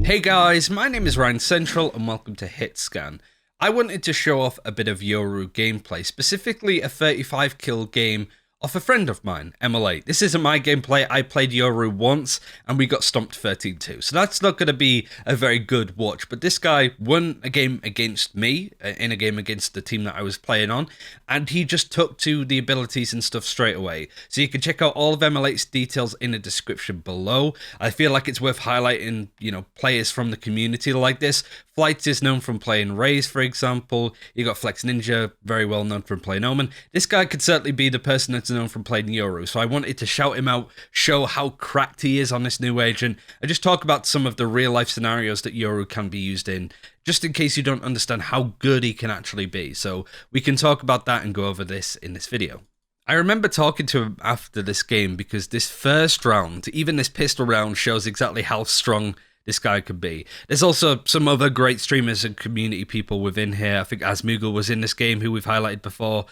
Hey guys, my name is RyanCentral and welcome to HitScan. I wanted to show off a bit of Yoru gameplay, specifically a 35 kill game of a friend of mine, Emelejt. This isn't my gameplay. I played Yoru once and we got stomped 13-2, so that's not going to be a very good watch, but this guy won a game against me, in a game against the team that I was playing on, and he just took to the abilities and stuff straight away. So you can check out all of Emelejt's details in the description below. I feel like it's worth highlighting, players from the community like this. Flights is known from playing Raze, for example. You got Flex Ninja, very well known from playing Omen. This guy could certainly be the person that's known from playing Yoru, so I wanted to shout him out, show how cracked he is on this new agent, and just talk about some of the real life scenarios that Yoru can be used in, just in case you don't understand how good he can actually be. So we can talk about that and go over this in this video. I remember talking to him after this game because this first round, even this pistol round, shows exactly how strong this guy could be. There's also some other great streamers and community people within here. I think Asmugel was in this game, who we've highlighted before.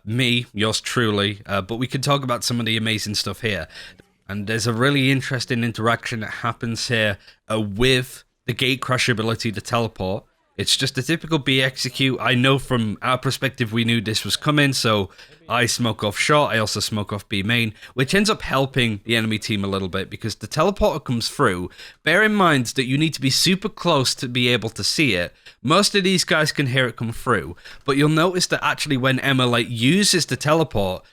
Me, yours truly. But we can talk about some of the amazing stuff here. And there's a really interesting interaction that happens here with the gate crash ability to teleport. It's just a typical B execute. I know from our perspective we knew this was coming, so I smoke off short, I also smoke off B main, which ends up helping the enemy team a little bit because the teleporter comes through. Bear in mind that you need to be super close to be able to see it. Most of these guys can hear it come through, but you'll notice that actually when Emelejt uses the teleport,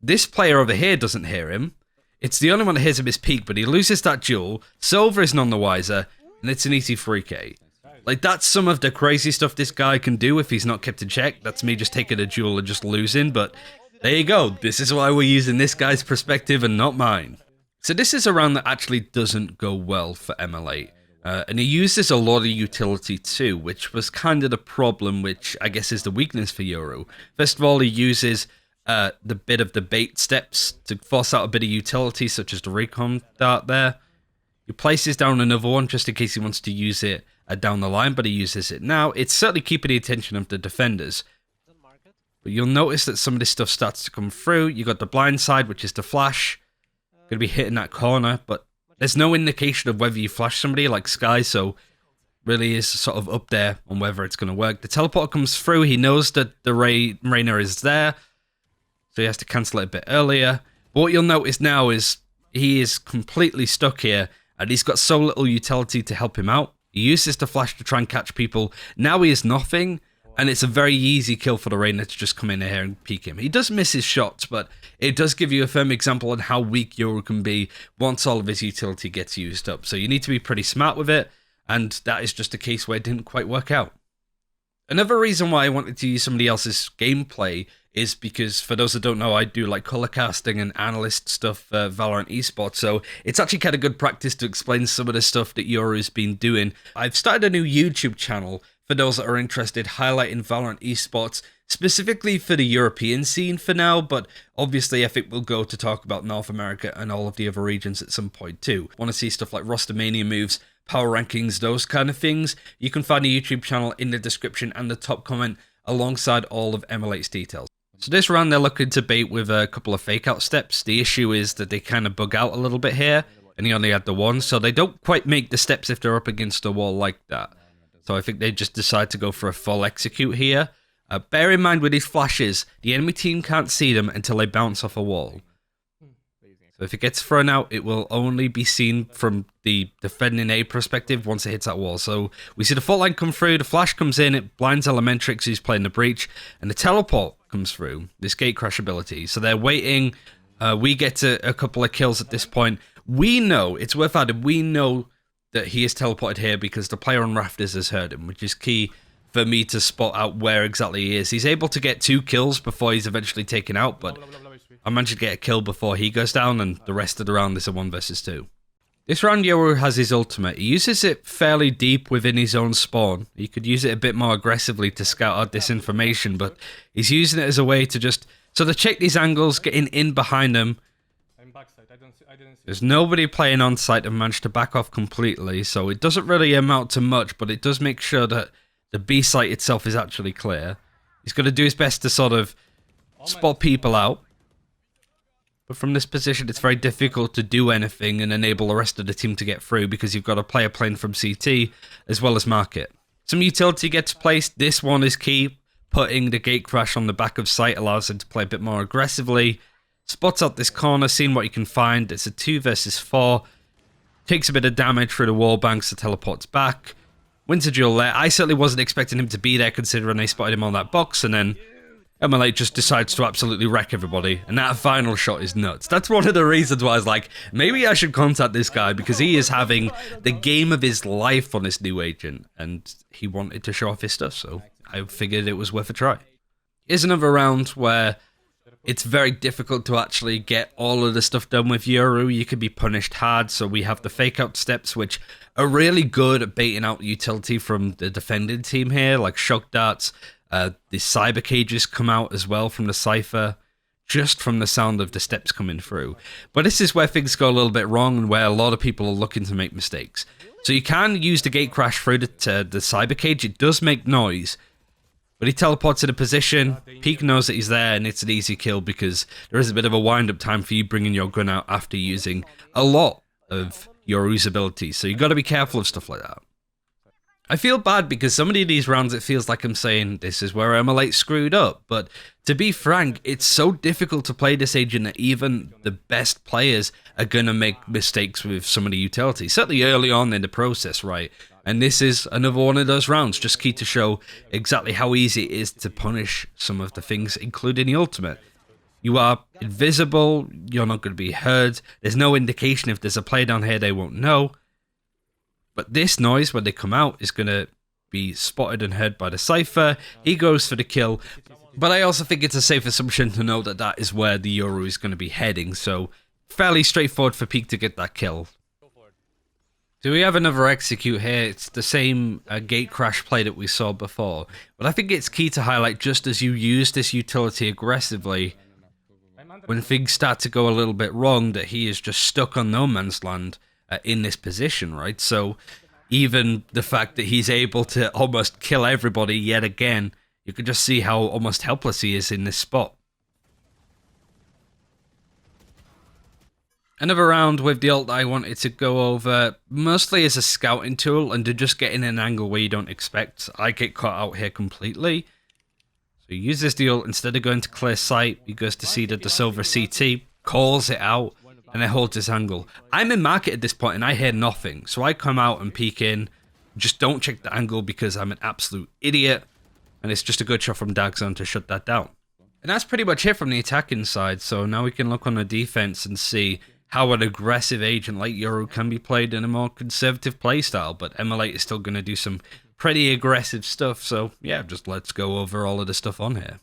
this player over here doesn't hear him. It's the only one that hears him is Peak, but he loses that duel. Silver is none the wiser, and it's an easy 3k. Like, that's some of the crazy stuff this guy can do if he's not kept in check. That's me just taking a duel and just losing, but there you go. This is why we're using this guy's perspective and not mine. So this is a round that actually doesn't go well for Emelejt. And he uses a lot of utility too, which was kind of the problem, which I guess is the weakness for Yoru. First of all, he uses the bit of the bait steps to force out a bit of utility, such as the recon dart there. He places down another one just in case he wants to use it down the line, but he uses it now. It's certainly keeping the attention of the defenders. But you'll notice that some of this stuff starts to come through. You got the blind side, which is the flash. Going to be hitting that corner, but there's no indication of whether you flash somebody like Sky, so really is sort of up there on whether it's going to work. The teleporter comes through. He knows that the Reyna is there, so he has to cancel it a bit earlier. But what you'll notice now is he is completely stuck here, and he's got so little utility to help him out. He uses the flash to try and catch people. Now he is nothing, and it's a very easy kill for the Reyna to just come in here and peek him. He does miss his shots, but it does give you a firm example on how weak Yoru can be once all of his utility gets used up. So you need to be pretty smart with it, and that is just a case where it didn't quite work out. Another reason why I wanted to use somebody else's gameplay is because, for those that don't know, I do like color casting and analyst stuff for Valorant esports, so it's actually kind of good practice to explain some of the stuff that Yoru's been doing. I've started a new YouTube channel for those that are interested, highlighting Valorant esports, specifically for the European scene for now, but obviously I think we'll go to talk about North America and all of the other regions at some point too. Want to see stuff like roster mania moves, power rankings, those kind of things? You can find the YouTube channel in the description and the top comment alongside all of Emelejt's details. So this round they're looking to bait with a couple of fake out steps. The issue is that they kind of bug out a little bit here, and he only had the one, so they don't quite make the steps if they're up against a wall like that. So I think they just decide to go for a full execute here. Bear in mind with these flashes, the enemy team can't see them until they bounce off a wall. So if it gets thrown out, it will only be seen from the defending A perspective once it hits that wall. So we see the fault line come through, the flash comes in, it blinds Elementrix who's playing the breach, and the teleport comes through, this gate crash ability. So they're waiting, we get to a couple of kills at this point. We know, it's worth adding, we know that he is teleported here because the player on Rafters has heard him, which is key for me to spot out where exactly he is. He's able to get 2 kills before he's eventually taken out, but I managed to get a kill before he goes down, and the rest of the round is a 1 versus 2. This round Yoru has his ultimate. He uses it fairly deep within his own spawn. He could use it a bit more aggressively to scout out this information, but he's using it as a way to just sort of check these angles, getting in behind them. There's nobody playing on site and managed to back off completely, so it doesn't really amount to much, but it does make sure that the B site itself is actually clear. He's going to do his best to sort of spot people out. But from this position, it's very difficult to do anything and enable the rest of the team to get through because you've got a player playing from CT as well as market. Some utility gets placed. This one is key. Putting the gate crash on the back of site allows him to play a bit more aggressively. Spots out this corner, seeing what you can find. It's a 2 versus 4. Takes a bit of damage through the wall banks to teleports back. Wins a duel there. I certainly wasn't expecting him to be there considering they spotted him on that box, and then Emelejt just decides to absolutely wreck everybody, and that final shot is nuts. That's one of the reasons why I was like, maybe I should contact this guy, because he is having the game of his life on this new agent, and he wanted to show off his stuff, so I figured it was worth a try. Here's another round where it's very difficult to actually get all of the stuff done with Yoru. You could be punished hard, so we have the fake out steps, which are really good at baiting out utility from the defending team here, like shock darts. The cyber cages come out as well from the Cypher, just from the sound of the steps coming through. But this is where things go a little bit wrong and where a lot of people are looking to make mistakes. So you can use the gate crash through the cyber cage. It does make noise, but he teleports in a position. Peak knows that he's there, and it's an easy kill because there is a bit of a wind-up time for you bringing your gun out after using a lot of your abilities. So you've got to be careful of stuff like that. I feel bad because so many of these rounds it feels like I'm saying this is where Emelejt screwed up, but to be frank, it's so difficult to play this agent that even the best players are going to make mistakes with some of the utility, certainly early on in the process, right? And this is another one of those rounds, just key to show exactly how easy it is to punish some of the things, including the ultimate. You are invisible, you're not going to be heard, there's no indication if there's a play down here they won't know. But this noise, when they come out, is going to be spotted and heard by the Cypher. He goes for the kill. But I also think it's a safe assumption to know that that is where the Yoru is going to be heading. So, fairly straightforward for Peak to get that kill. So we have another execute here. It's the same gate crash play that we saw before. But I think it's key to highlight, just as you use this utility aggressively, when things start to go a little bit wrong, that he is just stuck on no man's land. In this position, right? So even the fact that he's able to almost kill everybody yet again, you can just see how almost helpless he is in this spot. Another round with the ult that I wanted to go over, mostly as a scouting tool and to just get in an angle where you don't expect. I get caught out here completely. So he uses the ult, instead of going to clear sight, he goes to see that the silver CT, calls it out, and it holds this angle. I'm in market at this point and I hear nothing. So I come out and peek in. Just don't check the angle because I'm an absolute idiot. And it's just a good shot from Dagzone to shut that down. And that's pretty much it from the attacking side. So now we can look on the defense and see how an aggressive agent like Yoru can be played in a more conservative playstyle. But Emelejt is still going to do some pretty aggressive stuff. So yeah, just let's go over all of the stuff on here.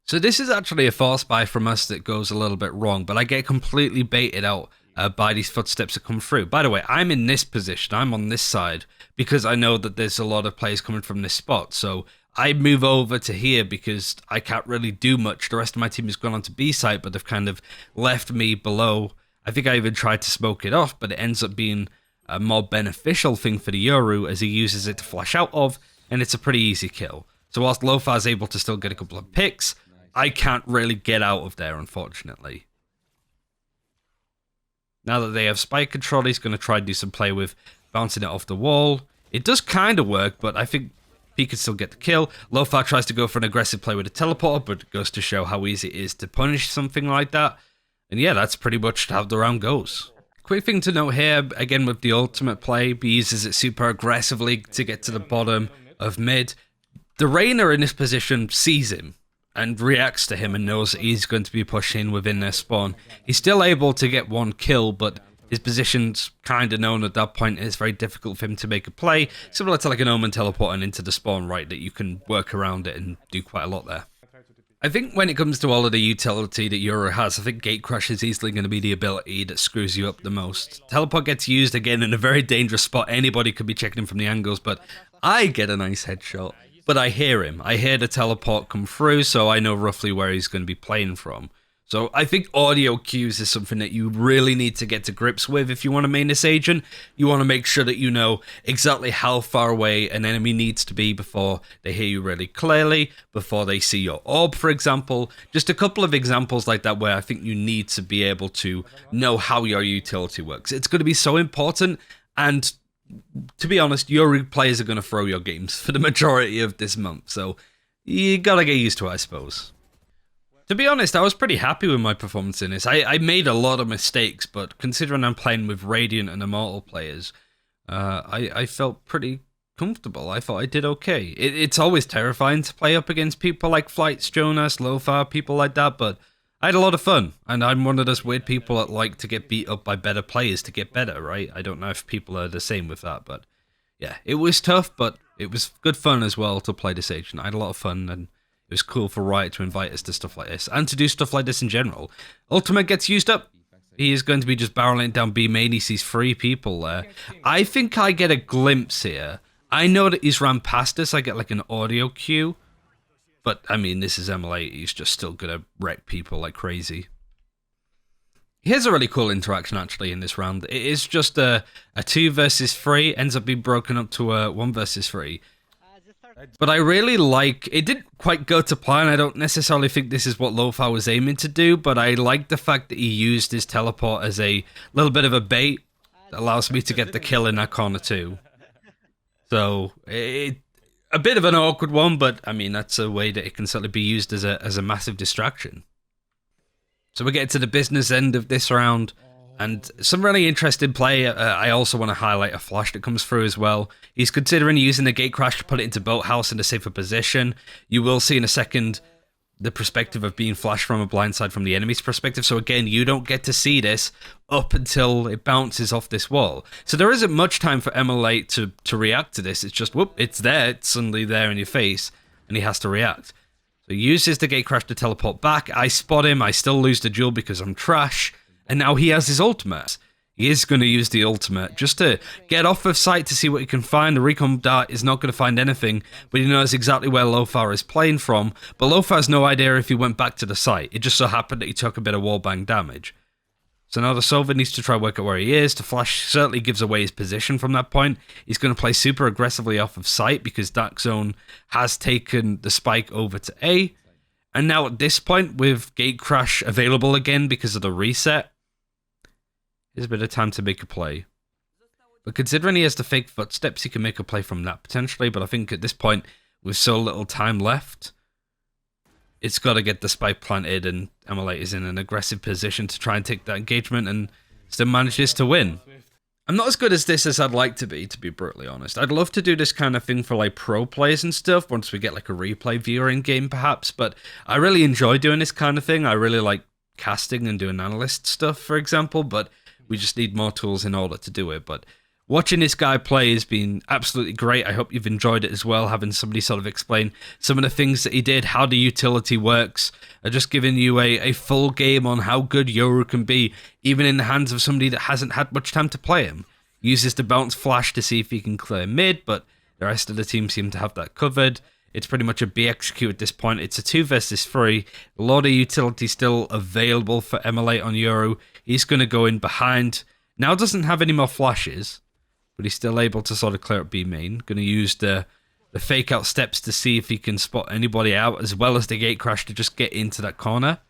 So this is actually a false buy from us that goes a little bit wrong, but I get completely baited out by these footsteps that come through. By the way, I'm in this position, I'm on this side, because I know that there's a lot of players coming from this spot. So I move over to here because I can't really do much. The rest of my team has gone on to B site, but they've kind of left me below. I think I even tried to smoke it off, but it ends up being a more beneficial thing for the Yoru as he uses it to flash out of, and it's a pretty easy kill. So whilst Lofar's able to still get a couple of picks, I can't really get out of there, unfortunately. Now that they have spike control, he's going to try and do some play with bouncing it off the wall. It does kind of work, but I think he can still get the kill. Lofar tries to go for an aggressive play with a teleporter, but it goes to show how easy it is to punish something like that. And yeah, that's pretty much how the round goes. Quick thing to note here, again with the ultimate play, he uses it super aggressively to get to the bottom of mid. The Reyna in this position sees him and reacts to him and knows that he's going to be pushing within their spawn. He's still able to get one kill, but his position's kind of known at that point. It's very difficult for him to make a play, similar to like an Omen teleporting into the spawn, right, that you can work around it and do quite a lot there. I think when it comes to all of the utility that Yoru has, I think Gate Crash is easily going to be the ability that screws you up the most. Teleport gets used again in a very dangerous spot. Anybody could be checking him from the angles, but I get a nice headshot. But I hear him. I hear the teleport come through, so I know roughly where he's going to be playing from. So I think audio cues is something that you really need to get to grips with if you want to main this agent. You want to make sure that you know exactly how far away an enemy needs to be before they hear you really clearly, before they see your orb, for example. Just a couple of examples like that where I think you need to be able to know how your utility works. It's going to be so important, and to be honest, Yoru players are going to throw your games for the majority of this month, so you gotta get used to it, I suppose. To be honest, I was pretty happy with my performance in this. I made a lot of mistakes, but considering I'm playing with Radiant and Immortal players, I felt pretty comfortable. I thought I did okay. It's always terrifying to play up against people like Flights, Jonas, Lofar, people like that, but I had a lot of fun, and I'm one of those weird people that like to get beat up by better players to get better, right? I don't know if people are the same with that, but yeah, it was tough, but it was good fun as well to play this agent. I had a lot of fun, and it was cool for Riot to invite us to stuff like this, and to do stuff like this in general. Ultimate gets used up. He is going to be just barreling down B main. He sees 3 people there. I think I get a glimpse here. I know that he's ran past us. I get like an audio cue. But, I mean, this is Emelejt. He's just still going to wreck people like crazy. Here's a really cool interaction, actually, in this round. It is just a 2 versus 3. Ends up being broken up to a 1 versus 3. But I really like, it didn't quite go to plan. I don't necessarily think this is what Lofar was aiming to do, but I like the fact that he used his teleport as a little bit of a bait that allows me to get the kill in that corner too. So, a bit of an awkward one, but I mean, that's a way that it can certainly be used as a massive distraction. So we're getting to the business end of this round. And some really interesting play. I also want to highlight a flash that comes through as well. He's considering using the gate crash to put it into Boathouse in a safer position. You will see in a second the perspective of being flashed from a blindside from the enemy's perspective. So again, you don't get to see this up until it bounces off this wall. So there isn't much time for Emelejt to react to this. It's just, whoop, it's there. It's suddenly there in your face, and he has to react. So he uses the gate crash to teleport back. I spot him. I still lose the duel because I'm trash. And now he has his ultimate. He is going to use the ultimate just to get off of sight to see what he can find. The recon dart is not going to find anything, but he knows exactly where Lofar is playing from. But Lofar has no idea if he went back to the site. It just so happened that he took a bit of wallbang damage. So now the Sova needs to try work out where he is. The flash certainly gives away his position from that point. He's going to play super aggressively off of site because Dark Zone has taken the spike over to A. And now at this point, with Gate Crash available again because of the reset, there's a bit of time to make a play. But considering he has the fake footsteps, he can make a play from that potentially. But I think at this point, with so little time left, it's got to get the spike planted, and Emelejt is in an aggressive position to try and take that engagement and still manages to win. I'm not as good as this as I'd like to be brutally honest. I'd love to do this kind of thing for like pro players and stuff once we get like a replay viewer in game perhaps, but I really enjoy doing this kind of thing. I really like casting and doing analyst stuff, for example, but we just need more tools in order to do it. But watching this guy play has been absolutely great. I hope you've enjoyed it as well, having somebody sort of explain some of the things that he did, how the utility works, just giving you a full game on how good Yoru can be, even in the hands of somebody that hasn't had much time to play him. Uses the bounce flash to see if he can clear mid, but the rest of the team seem to have that covered. It's pretty much a BXQ at this point. It's a 2 versus 3. A lot of utility still available for Emelejt on Yoru. He's going to go in behind. Now doesn't have any more flashes, but he's still able to sort of clear up B main. Going to use the fake out steps to see if he can spot anybody out, as well as the gate crash to just get into that corner.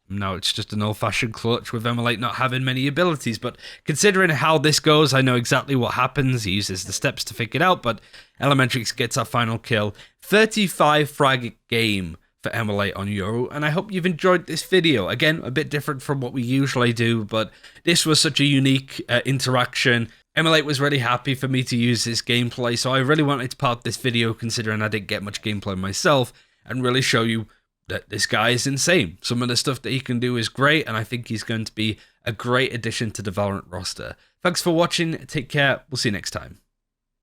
Now it's just an old-fashioned clutch with Emelejt not having many abilities, but considering how this goes, I know exactly what happens. He uses the steps to figure it out, but Elementrix gets our final kill. 35 frag game for Emelejt on Yoru, and I hope you've enjoyed this video. Again, a bit different from what we usually do, but this was such a unique interaction. Emelejt was really happy for me to use this gameplay, so I really wanted to part this video considering I didn't get much gameplay myself, and really show you that this guy is insane. Some of the stuff that he can do is great, and I think he's going to be a great addition to the Valorant roster. Thanks for watching, take care, we'll see you next time.